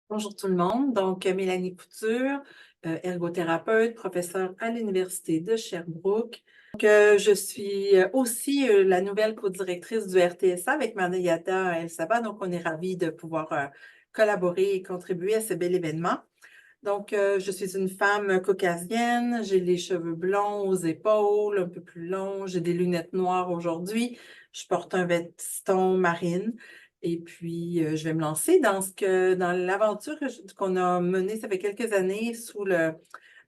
Bonjour tout le monde. Donc, Mélanie Couture, ergothérapeute, professeure à l'Université de Sherbrooke. Donc, je suis aussi la nouvelle codirectrice du RTSA avec Marnayata El Sabah. Donc, on est ravis de pouvoir collaborer et contribuer à ce bel événement. Donc, je suis une femme caucasienne, j'ai les cheveux blonds aux épaules, un peu plus longs, j'ai des lunettes noires aujourd'hui, je porte un veston marine et puis je vais me lancer dans l'aventure qu'on a menée, ça fait quelques années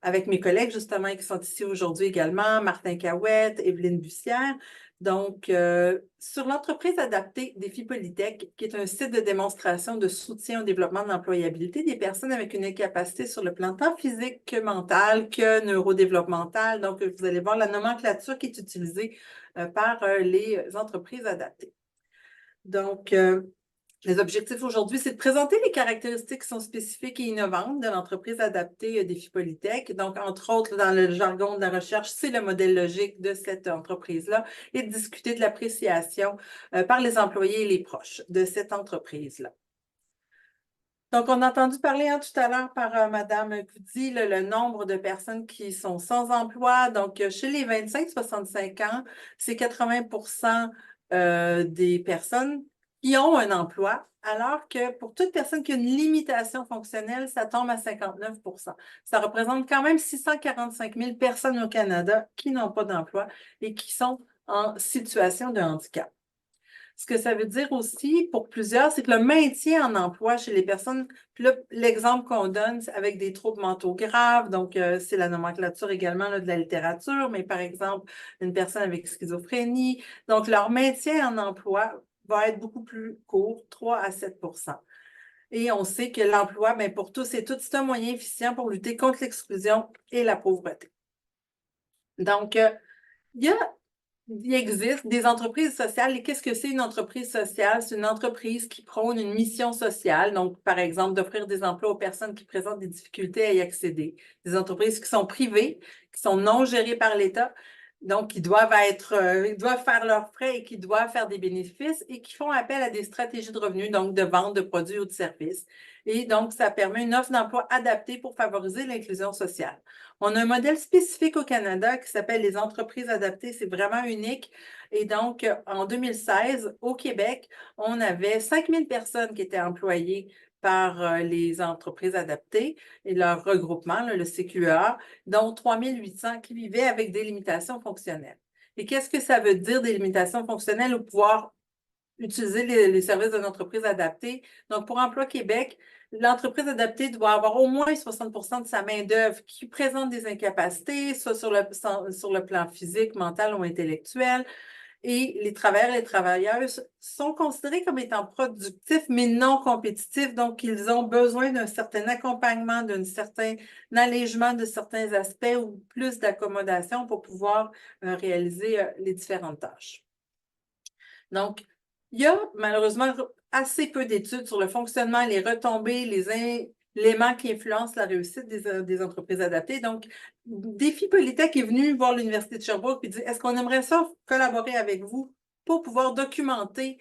avec mes collègues justement qui sont ici aujourd'hui également, Martin Cahouette, Evelyne Bussière. Donc, sur l'entreprise adaptée Défi Polytech, qui est un site de démonstration de soutien au développement de l'employabilité des personnes avec une incapacité sur le plan tant physique que mental, que neurodéveloppemental. Donc, vous allez voir la nomenclature qui est utilisée par les entreprises adaptées. Donc, les objectifs aujourd'hui, c'est de présenter les caractéristiques qui sont spécifiques et innovantes de l'entreprise adaptée Défi Polytech. Donc, entre autres, dans le jargon de la recherche, c'est le modèle logique de cette entreprise-là et de discuter de l'appréciation par les employés et les proches de cette entreprise-là. Donc, on a entendu parler tout à l'heure par Mme Coudi, le nombre de personnes qui sont sans emploi. Donc, chez les 25-65 ans, c'est 80 des personnes qui ont un emploi, alors que pour toute personne qui a une limitation fonctionnelle, ça tombe à 59. Ça représente quand même 645 000 personnes au Canada qui n'ont pas d'emploi et qui sont en situation de handicap. Ce que ça veut dire aussi pour plusieurs, c'est que le maintien en emploi chez les personnes, puis là, l'exemple qu'on donne, c'est avec des troubles mentaux graves, donc c'est la nomenclature également là, de la littérature, mais par exemple, une personne avec schizophrénie. Donc, leur maintien en emploi va être beaucoup plus court, 3 à 7 Et on sait que l'emploi, bien, pour tous et toutes, c'est un moyen efficient pour lutter contre l'exclusion et la pauvreté. Donc, il y a il existe des entreprises sociales. Et qu'est-ce que c'est une entreprise sociale? C'est une entreprise qui prône une mission sociale. Donc, par exemple, d'offrir des emplois aux personnes qui présentent des difficultés à y accéder. Des entreprises qui sont privées, qui sont non gérées par l'État, donc ils doivent faire leurs frais et qui doivent faire des bénéfices et qui font appel à des stratégies de revenus, donc de vente de produits ou de services. Et donc, ça permet une offre d'emploi adaptée pour favoriser l'inclusion sociale. On a un modèle spécifique au Canada qui s'appelle les entreprises adaptées. C'est vraiment unique. Et donc, en 2016, au Québec, on avait 5 000 personnes qui étaient employées par les entreprises adaptées et leur regroupement, là, le CQA, dont 3 800 qui vivaient avec des limitations fonctionnelles. Et qu'est-ce que ça veut dire des limitations fonctionnelles ou pouvoir utiliser les services d'une entreprise adaptée? Donc, pour Emploi Québec, l'entreprise adaptée doit avoir au moins 60 de sa main-d'œuvre qui présente des incapacités, soit sur le plan physique, mental ou intellectuel. Et les travailleurs et les travailleuses sont considérés comme étant productifs, mais non compétitifs. Donc, ils ont besoin d'un certain accompagnement, d'un certain allègement de certains aspects ou plus d'accommodation pour pouvoir réaliser les différentes tâches. Donc, il y a malheureusement assez peu d'études sur le fonctionnement, les retombées, les éléments qui influencent la réussite des entreprises adaptées. Donc, Défi Polytech est venu voir l'Université de Sherbrooke et dit, est-ce qu'on aimerait ça collaborer avec vous pour pouvoir documenter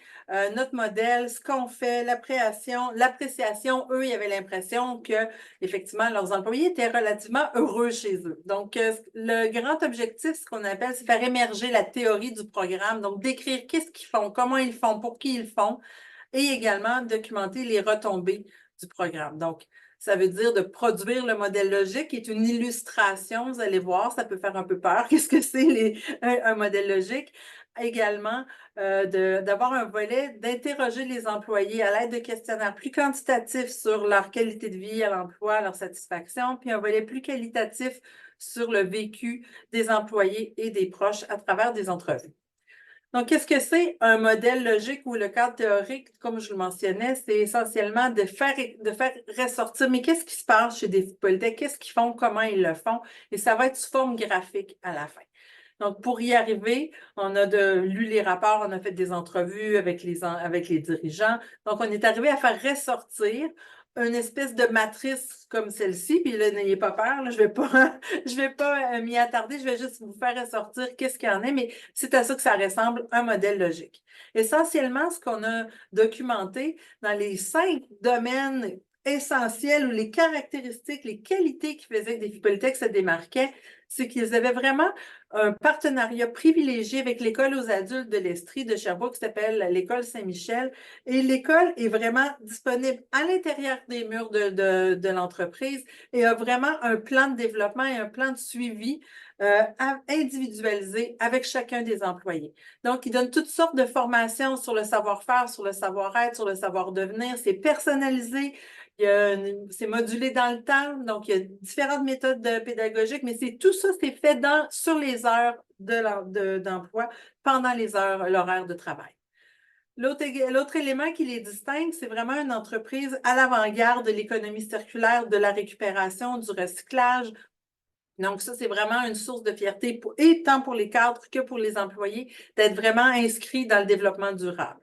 notre modèle, ce qu'on fait, l'appréciation. Eux, ils avaient l'impression que, effectivement, leurs employés étaient relativement heureux chez eux. Donc, le grand objectif, ce qu'on appelle, c'est faire émerger la théorie du programme, donc décrire qu'est-ce qu'ils font, comment ils font, pour qui ils le font, et également documenter les retombées du programme. Donc, ça veut dire de produire le modèle logique, qui est une illustration. Vous allez voir, ça peut faire un peu peur. Qu'est-ce que c'est un modèle logique? Également, d'avoir un volet, d'interroger les employés à l'aide de questionnaires plus quantitatifs sur leur qualité de vie à l'emploi, leur satisfaction, puis un volet plus qualitatif sur le vécu des employés et des proches à travers des entrevues. Donc, qu'est-ce que c'est un modèle logique ou le cadre théorique, comme je le mentionnais, c'est essentiellement de faire ressortir, mais qu'est-ce qui se passe chez des Polytech, qu'est-ce qu'ils font, comment ils le font, et ça va être sous forme graphique à la fin. Donc, pour y arriver, on a lu les rapports, on a fait des entrevues avec les dirigeants. Donc, on est arrivé à faire ressortir une espèce de matrice comme celle-ci. Puis là, n'ayez pas peur, là, je vais pas m'y attarder, je vais juste vous faire ressortir qu'est-ce qu'il y en a, mais c'est à ça que ça ressemble, un modèle logique. Essentiellement, ce qu'on a documenté dans les 5 domaines essentiels ou les caractéristiques, les qualités qui faisaient que Défi Polytech se démarquait, c'est qu'ils avaient vraiment un partenariat privilégié avec l'école aux adultes de l'Estrie de Sherbrooke qui s'appelle l'école Saint-Michel. Et l'école est vraiment disponible à l'intérieur des murs de l'entreprise et a vraiment un plan de développement et un plan de suivi individualisé avec chacun des employés. Donc, il donne toutes sortes de formations sur le savoir-faire, sur le savoir-être, sur le savoir-devenir. C'est personnalisé. C'est modulé dans le temps, donc il y a différentes méthodes pédagogiques, mais tout ça, c'est fait sur les heures d'emploi pendant l'horaire de travail. L'autre élément qui les distingue, c'est vraiment une entreprise à l'avant-garde de l'économie circulaire, de la récupération, du recyclage. Donc, ça, c'est vraiment une source de fierté, et tant pour les cadres que pour les employés, d'être vraiment inscrits dans le développement durable.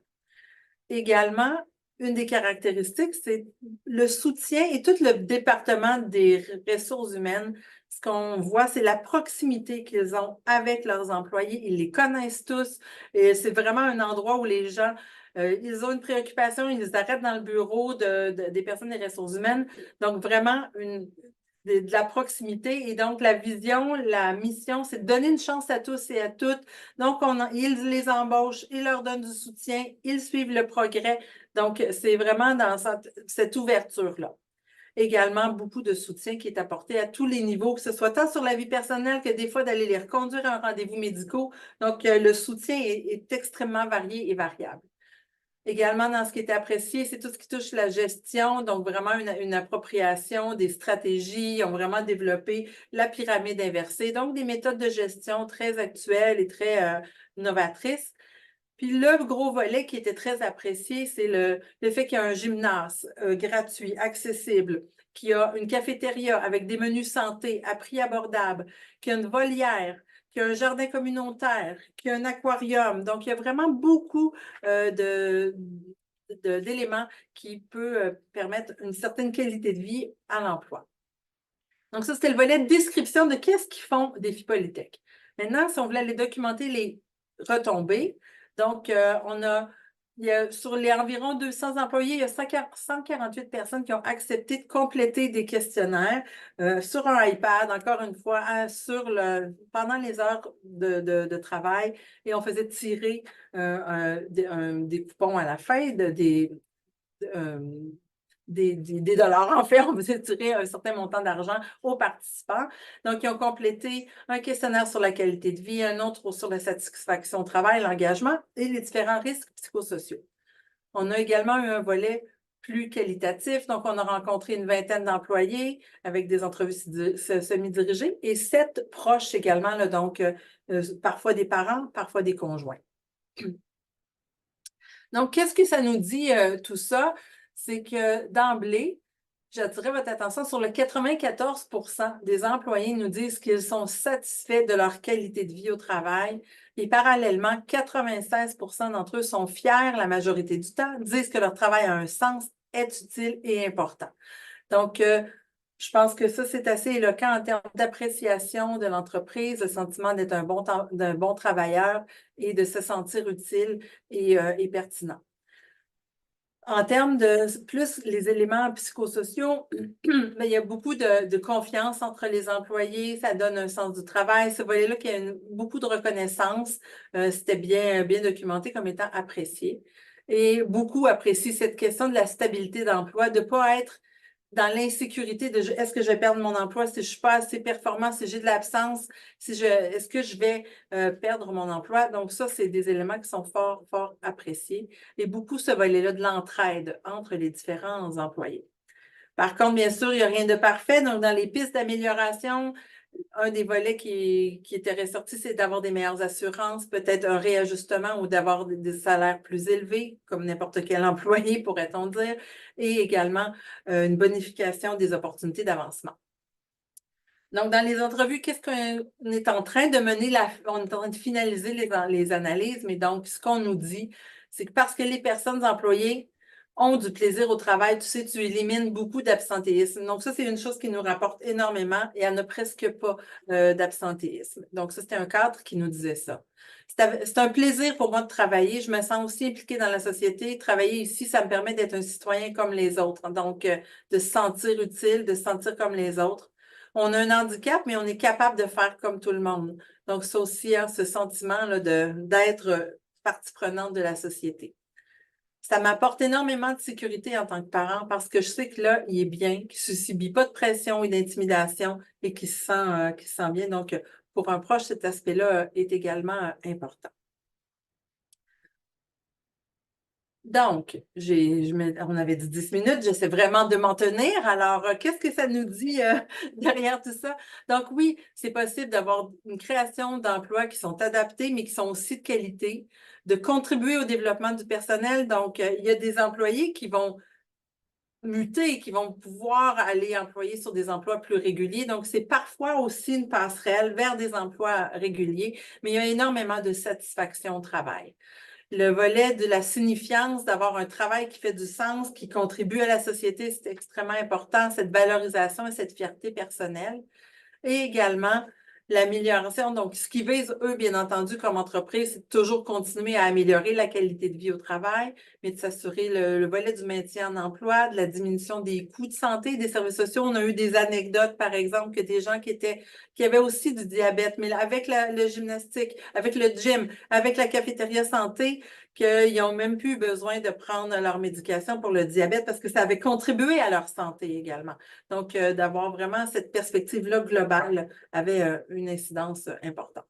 Également, une des caractéristiques, c'est le soutien et tout le département des ressources humaines. Ce qu'on voit, c'est la proximité qu'ils ont avec leurs employés. Ils les connaissent tous. Et c'est vraiment un endroit où les gens, ils ont une préoccupation, ils les arrêtent dans le bureau des personnes des ressources humaines. Donc, vraiment, de la proximité. Et donc, la vision, la mission, c'est de donner une chance à tous et à toutes. Donc, ils les embauchent, ils leur donnent du soutien, ils suivent le progrès. Donc, c'est vraiment dans cette ouverture-là. Également, beaucoup de soutien qui est apporté à tous les niveaux, que ce soit tant sur la vie personnelle que des fois d'aller les reconduire à un rendez-vous médicaux. Donc, le soutien est extrêmement varié et variable. Également, dans ce qui est apprécié, c'est tout ce qui touche la gestion, donc vraiment une appropriation des stratégies. Ils ont vraiment développé la pyramide inversée, donc des méthodes de gestion très actuelles et très novatrices. Puis le gros volet qui était très apprécié, c'est le fait qu'il y a un gymnase gratuit, accessible, qu'il y a une cafétéria avec des menus santé à prix abordable, qu'il y a une volière, qu'il y a un jardin communautaire, qu'il y a un aquarium. Donc, il y a vraiment beaucoup d'éléments qui peuvent permettre une certaine qualité de vie à l'emploi. Donc, ça, c'était le volet de description de qu'est-ce qu'ils font Défi Polytech. Maintenant, si on voulait aller documenter les retombées, donc, sur les environ 200 employés, il y a 148 personnes qui ont accepté de compléter des questionnaires sur un iPad, encore une fois, pendant les heures de travail, et on faisait tirer des coupons à la fin, des dollars. En fait, on faisait tirer un certain montant d'argent aux participants. Donc, ils ont complété un questionnaire sur la qualité de vie, un autre sur la satisfaction au travail, l'engagement et les différents risques psychosociaux. On a également eu un volet plus qualitatif. Donc, on a rencontré une vingtaine d'employés avec des entrevues semi-dirigées et 7 proches également, là, donc parfois des parents, parfois des conjoints. Donc, qu'est-ce que ça nous dit tout ça? C'est que d'emblée, j'attirais votre attention sur le 94 des employés nous disent qu'ils sont satisfaits de leur qualité de vie au travail. Et parallèlement, 96 d'entre eux sont fiers la majorité du temps, disent que leur travail a un sens, est utile et important. Donc, je pense que ça, c'est assez éloquent en termes d'appréciation de l'entreprise, le sentiment d'être d'un bon travailleur et de se sentir utile et pertinent. En termes de plus les éléments psychosociaux, il y a beaucoup de confiance entre les employés, ça donne un sens du travail. Ce volet-là qui a beaucoup de reconnaissance, c'était bien documenté comme étant apprécié. Et beaucoup apprécient cette question de la stabilité d'emploi, de ne pas être dans l'insécurité de est-ce que je vais perdre mon emploi si je ne suis pas assez performant, si j'ai de l'absence, est-ce que je vais perdre mon emploi? Donc, ça, c'est des éléments qui sont fort, fort appréciés. Et beaucoup ce volet-là de l'entraide entre les différents employés. Par contre, bien sûr, il n'y a rien de parfait. Donc, dans les pistes d'amélioration, un des volets qui était ressorti, c'est d'avoir des meilleures assurances, peut-être un réajustement ou d'avoir des salaires plus élevés, comme n'importe quel employé, pourrait-on dire, et également une bonification des opportunités d'avancement. Donc, dans les entrevues, qu'est-ce qu'on est en train de mener? On est en train de finaliser les analyses, mais donc, ce qu'on nous dit, c'est que parce que les personnes employées ont du plaisir au travail, tu sais, tu élimines beaucoup d'absentéisme. Donc, ça, c'est une chose qui nous rapporte énormément et elle n'a presque pas d'absentéisme. Donc, ça, c'était un cadre qui nous disait ça. C'est un plaisir pour moi de travailler. Je me sens aussi impliquée dans la société. Travailler ici, ça me permet d'être un citoyen comme les autres. Donc, de se sentir utile, de se sentir comme les autres. On a un handicap, mais on est capable de faire comme tout le monde. Donc, ça aussi, hein, ce sentiment-là d'être partie prenante de la société. Ça m'apporte énormément de sécurité en tant que parent parce que je sais que là, il est bien, qu'il ne subit pas de pression ou d'intimidation et qu'il se sent bien. Donc, pour un proche, cet aspect-là est également important. Donc, on avait dit 10 minutes, j'essaie vraiment de m'en tenir. Alors, qu'est-ce que ça nous dit derrière tout ça? Donc, oui, c'est possible d'avoir une création d'emplois qui sont adaptés, mais qui sont aussi de qualité, de contribuer au développement du personnel. Donc, il y a des employés qui vont muter, qui vont pouvoir aller employer sur des emplois plus réguliers. Donc, c'est parfois aussi une passerelle vers des emplois réguliers, mais il y a énormément de satisfaction au travail. Le volet de la signifiance, d'avoir un travail qui fait du sens, qui contribue à la société, c'est extrêmement important, cette valorisation et cette fierté personnelle. Et également, l'amélioration. Donc, ce qu'ils visent, eux, bien entendu, comme entreprise, c'est de toujours continuer à améliorer la qualité de vie au travail, mais de s'assurer le volet du maintien en emploi, de la diminution des coûts de santé, des services sociaux. On a eu des anecdotes, par exemple, que des gens qui avaient aussi du diabète, mais avec le gymnastique, avec le gym, avec la cafétéria santé, qu'ils n'ont même plus besoin de prendre leur médication pour le diabète parce que ça avait contribué à leur santé également. Donc, d'avoir vraiment cette perspective-là globale avait une incidence importante.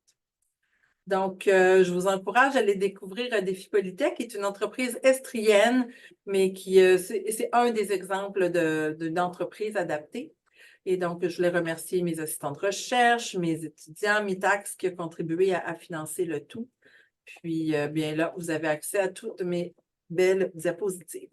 Donc, je vous encourage à aller découvrir Défi Polytech, qui est une entreprise estrienne, mais c'est un des exemples d'entreprise adaptée. Et donc, je voulais remercier mes assistants de recherche, mes étudiants, Mitax, qui a contribué à financer le tout. Puis, bien là, vous avez accès à toutes mes belles diapositives.